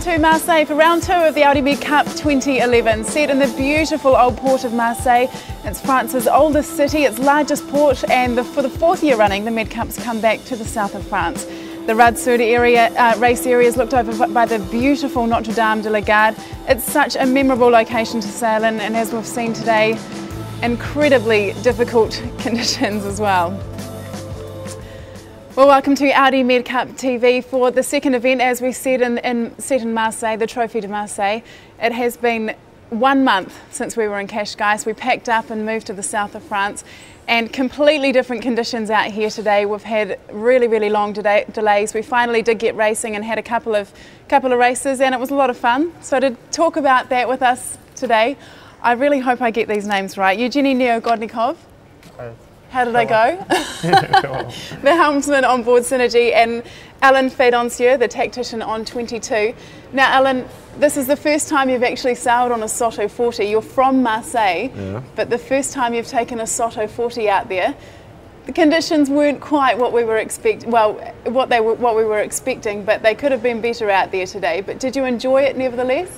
to Marseille for round 2 of the Audi MedCup 2011, set in the beautiful old port of Marseille. It's France's oldest city, its largest port, and for the 4th year running, the MedCup's come back to the south of France. The Azzurra area, race area is looked over by the beautiful Notre Dame de la Garde. It's such a memorable location to sail in, and as we've seen today, incredibly difficult conditions as well. Well, welcome to Audi MedCup TV for the second event, as we said in Marseille, the Trophy de Marseille. It has been 1 month since we were in Cascais. We packed up and moved to the south of France, and completely different conditions out here today. We've had really long delays. We finally did get racing and had a couple of races, and it was a lot of fun. So to talk about that with us today, I really hope I get these names right. Evgeny Neogodnikov. How did I go? The helmsman on board Synergy, and Alan Fadoncieux, the tactician on 22. Now, Alan, this is the first time you've actually sailed on a Soto 40. You're from Marseille, but the first time you've taken a Soto 40 out there. The conditions weren't quite what we were expecting. Well, what we were expecting, but they could have been better out there today. But did you enjoy it nevertheless?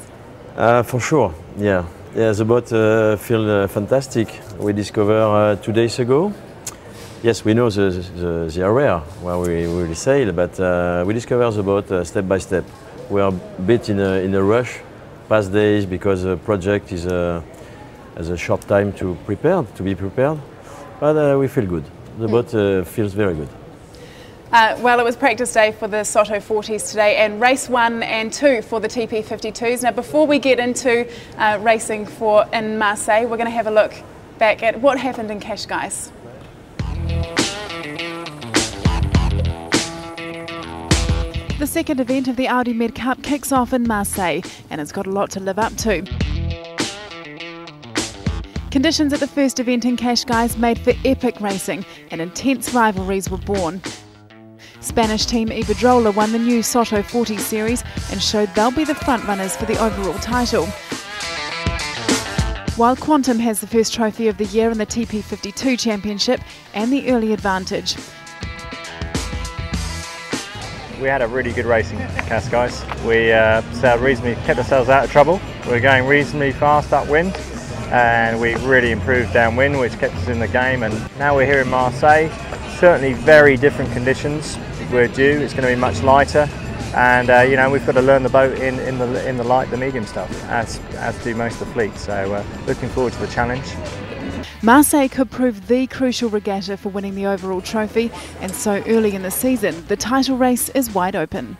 For sure, yeah. Yeah, the boat feels fantastic. We discovered 2 days ago. Yes, we know the area where we will sail, but we discover the boat step by step. We are a bit in a rush past days because the project has a short time to be prepared, but we feel good. The boat feels very good. Well, it was practice day for the Soto 40s today, and race 1 and 2 for the TP52s. Now, before we get into racing in Marseille, we're going to have a look back at what happened in Cascais. The second event of the Audi MedCup kicks off in Marseille, and it's got a lot to live up to. Conditions at the first event in Cascais made for epic racing, and intense rivalries were born. Spanish team Iberdrola won the new Soto 40 series and showed they'll be the frontrunners for the overall title. While Quantum has the first trophy of the year in the TP52 Championship and the early advantage. We had a really good racing at Cascais. We sailed reasonably, kept ourselves out of trouble. We were going reasonably fast upwind, and we really improved downwind, which kept us in the game. And now we're here in Marseille. Certainly very different conditions. We're due. It's going to be much lighter, and you know, we've got to learn the boat in the light, the medium stuff, as do most of the fleet. So looking forward to the challenge. Marseille could prove the crucial regatta for winning the overall trophy, and so early in the season, the title race is wide open.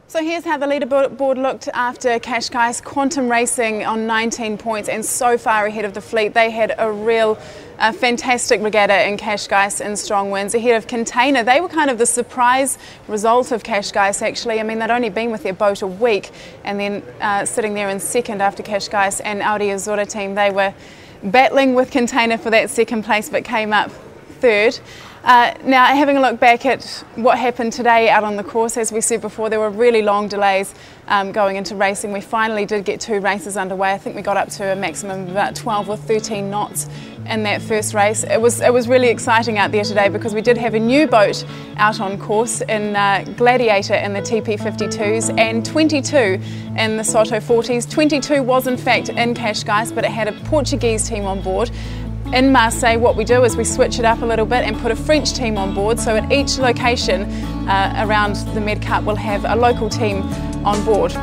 So here's how the leaderboard looked after Cascais. Quantum Racing on 19 points and so far ahead of the fleet. They had a fantastic regatta in Cascais in strong winds. Ahead of Container, they were kind of the surprise result of Cascais actually. I mean, they'd only been with their boat a week, and then sitting there in second after Cascais. And Audi Azzurra team, they were battling with Container for that second place but came up third. Now, having a look back at what happened today out on the course, as we said before, there were really long delays going into racing. We finally did get 2 races underway. I think we got up to a maximum of about 12 or 13 knots in that first race. It was really exciting out there today because we did have a new boat out on course in Gladiator in the TP52s and 22 in the Soto 40s. 22 was in fact in Cascais, but it had a Portuguese team on board. In Marseille, what we do is we switch it up a little bit and put a French team on board, so at each location around the MedCup we'll have a local team on board.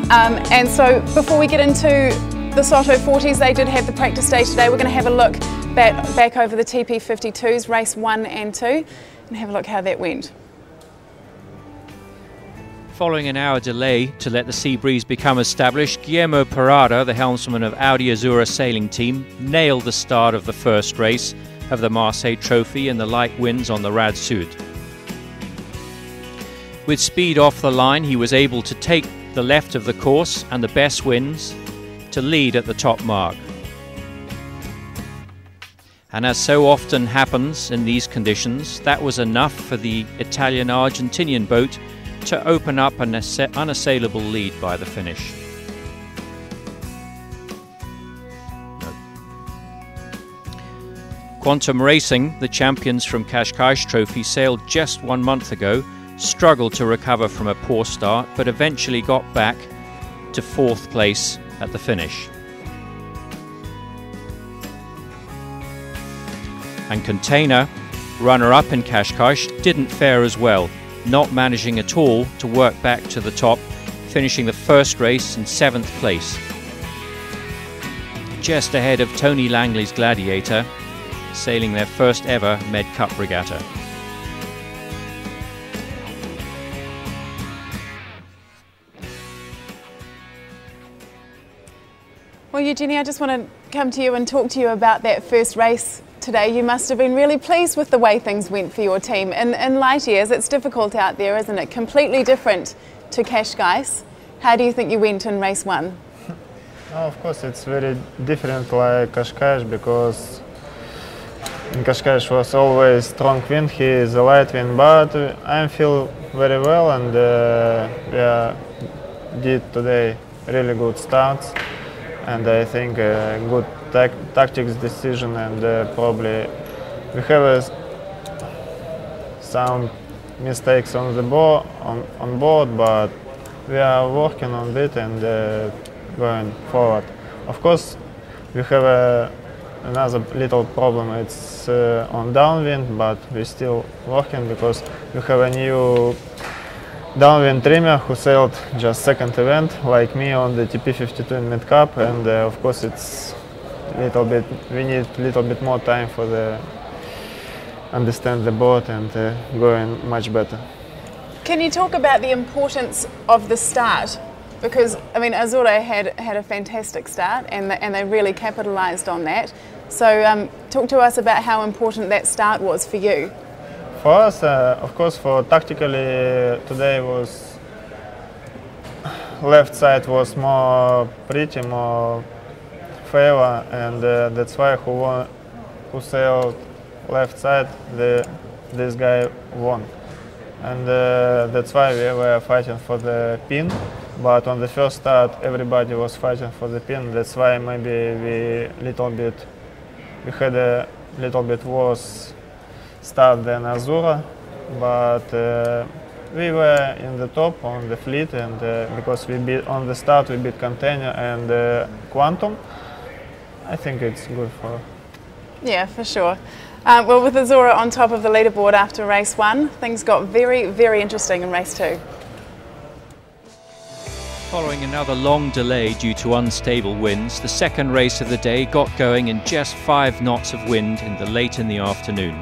And so before we get into the Soto 40s, they did have the practice day today. We're going to have a look back over the TP52s, race 1 and 2, and have a look how that went. Following an hour delay to let the sea breeze become established, Guillermo Parada, the helmsman of Audi Azzurra Sailing Team, nailed the start of the first race of the Marseille Trophy in the light winds on the Rad Sud. With speed off the line, he was able to take the left of the course and the best winds to lead at the top mark. And as so often happens in these conditions, that was enough for the Italian-Argentinian boat to open up an unassailable lead by the finish. Quantum Racing, the champions from Cascais Trophy, sailed just 1 month ago, struggled to recover from a poor start, but eventually got back to 4th place at the finish. And Container, runner-up in Qashqai, didn't fare as well, not managing at all to work back to the top, finishing the first race in 7th place. Just ahead of Tony Langley's Gladiator, sailing their first ever MedCup regatta. Well, Eugenie, I just want to come to you and talk to you about that first race today. You must have been really pleased with the way things went for your team. In light years, it's difficult out there, isn't it? Completely different to Qashqai. How do you think you went in race 1? Of course, it's very different like Qashqai, because in Qashqai was always strong wind, here is a light wind, but I feel very well, and we did today really good starts, and I think good tactics decision, and probably we have some mistakes on the board, on board, but we are working on it and going forward. Of course, we have another little problem. It's on downwind, but we're still working because we have a new downwind trimmer who sailed just 2nd event, like me, on the TP52 in MedCup, and of course it's little bit. We need a little bit more time for the understand the boat and going much better. Can you talk about the importance of the start? Because, I mean, Azzurra had a fantastic start, and they really capitalised on that. So talk to us about how important that start was for you. For us, of course, for tactically, today was left side was more pretty, more favor, and that's why who sailed left side, this guy won. And that's why we were fighting for the pin. But on the first start, everybody was fighting for the pin. That's why maybe we had a little bit worse start than Azzurra. But we were in the top on the fleet, and because we beat on the start, we beat Container and Quantum. I think it's good for. Yeah, for sure. Well, with Azzurra on top of the leaderboard after race 1, things got very, very interesting in race 2. Following another long delay due to unstable winds, the second race of the day got going in just 5 knots of wind late in the afternoon.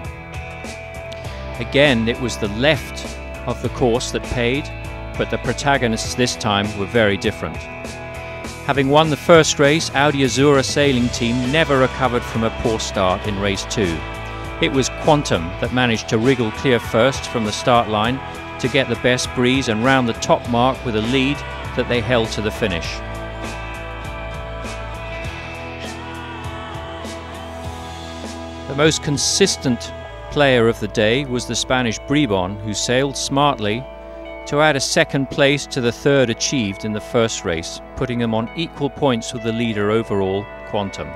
Again, it was the left of the course that paid, but the protagonists this time were very different. Having won the first race, Audi Azzurra Sailing Team never recovered from a poor start in race 2. It was Quantum that managed to wriggle clear first from the start line to get the best breeze and round the top mark with a lead that they held to the finish. The most consistent player of the day was the Spanish Bribon, who sailed smartly to add a 2nd place to the 3rd achieved in the first race, putting them on equal points with the leader overall, Quantum.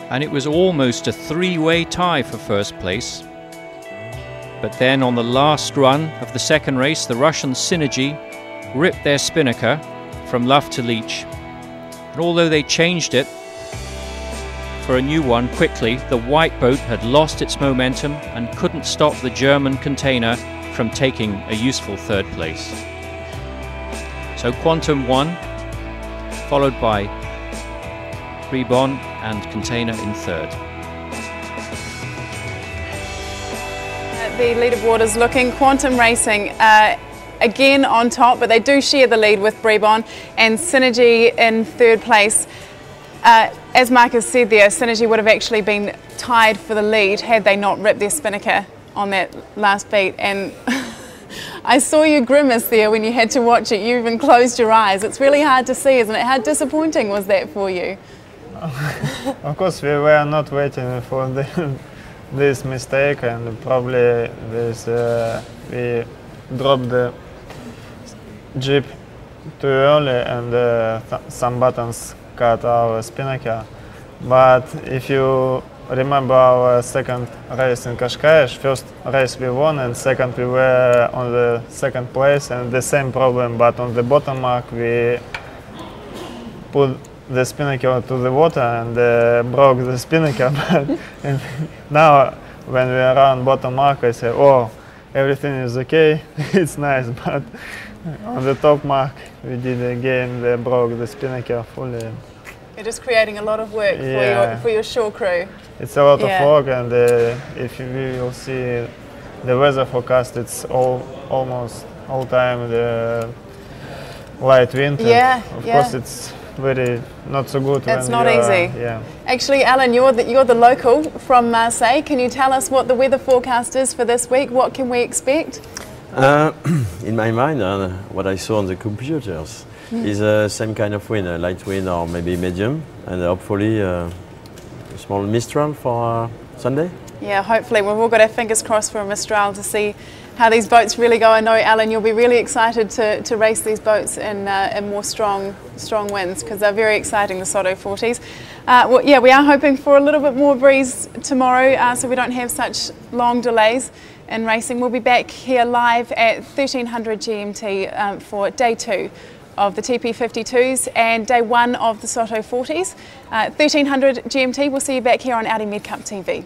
And it was almost a 3-way tie for first place. But then on the last run of the second race, the Russian Synergy ripped their spinnaker from luff to leech. And although they changed it for a new one quickly, the white boat had lost its momentum and couldn't stop the German Container from taking a useful 3rd place. So Quantum won, followed by Bribon and Container in 3rd. The leaderboard is looking Quantum Racing again on top, but they do share the lead with Bribon, and Synergy in 3rd place. As Marcus said there, Synergy would have actually been tied for the lead had they not ripped their spinnaker on that last beat. And I saw you grimace there when you had to watch it. You even closed your eyes. It's really hard to see, isn't it? How disappointing was that for you? Of course, we were not waiting for this mistake, and probably we dropped the jeep too early and some buttons cut our spinnaker. But if you remember our second race in Cascais, first race we won and second we were on the second place, and the same problem, but on the bottom mark we put the spinnaker to the water and broke the spinnaker. And now when we are on bottom mark, I say, oh, everything is okay, it's nice, but on the top mark we did again, they broke the spinnaker fully. You're just creating a lot of work for your shore crew. It's a lot of work, and if you will see the weather forecast, it's almost all time the light wind. Yeah, of course, it's very not so good. It's not easy. Yeah. Actually, Alan, you're the local from Marseille. Can you tell us what the weather forecast is for this week? What can we expect? In my mind, what I saw on the computers is same kind of wind, a light wind or maybe medium, and hopefully a small mistral for Sunday. Yeah, hopefully. We've all got our fingers crossed for a mistral to see how these boats really go. I know, Alan, you'll be really excited to race these boats in more strong winds, because they're very exciting, the Soto 40s. Well, yeah, we are hoping for a little bit more breeze tomorrow, so we don't have such long delays in racing. We'll be back here live at 1300 GMT for day 2 of the TP52s and day 1 of the Soto 40s. 1300 GMT, we'll see you back here on Audi MedCup TV.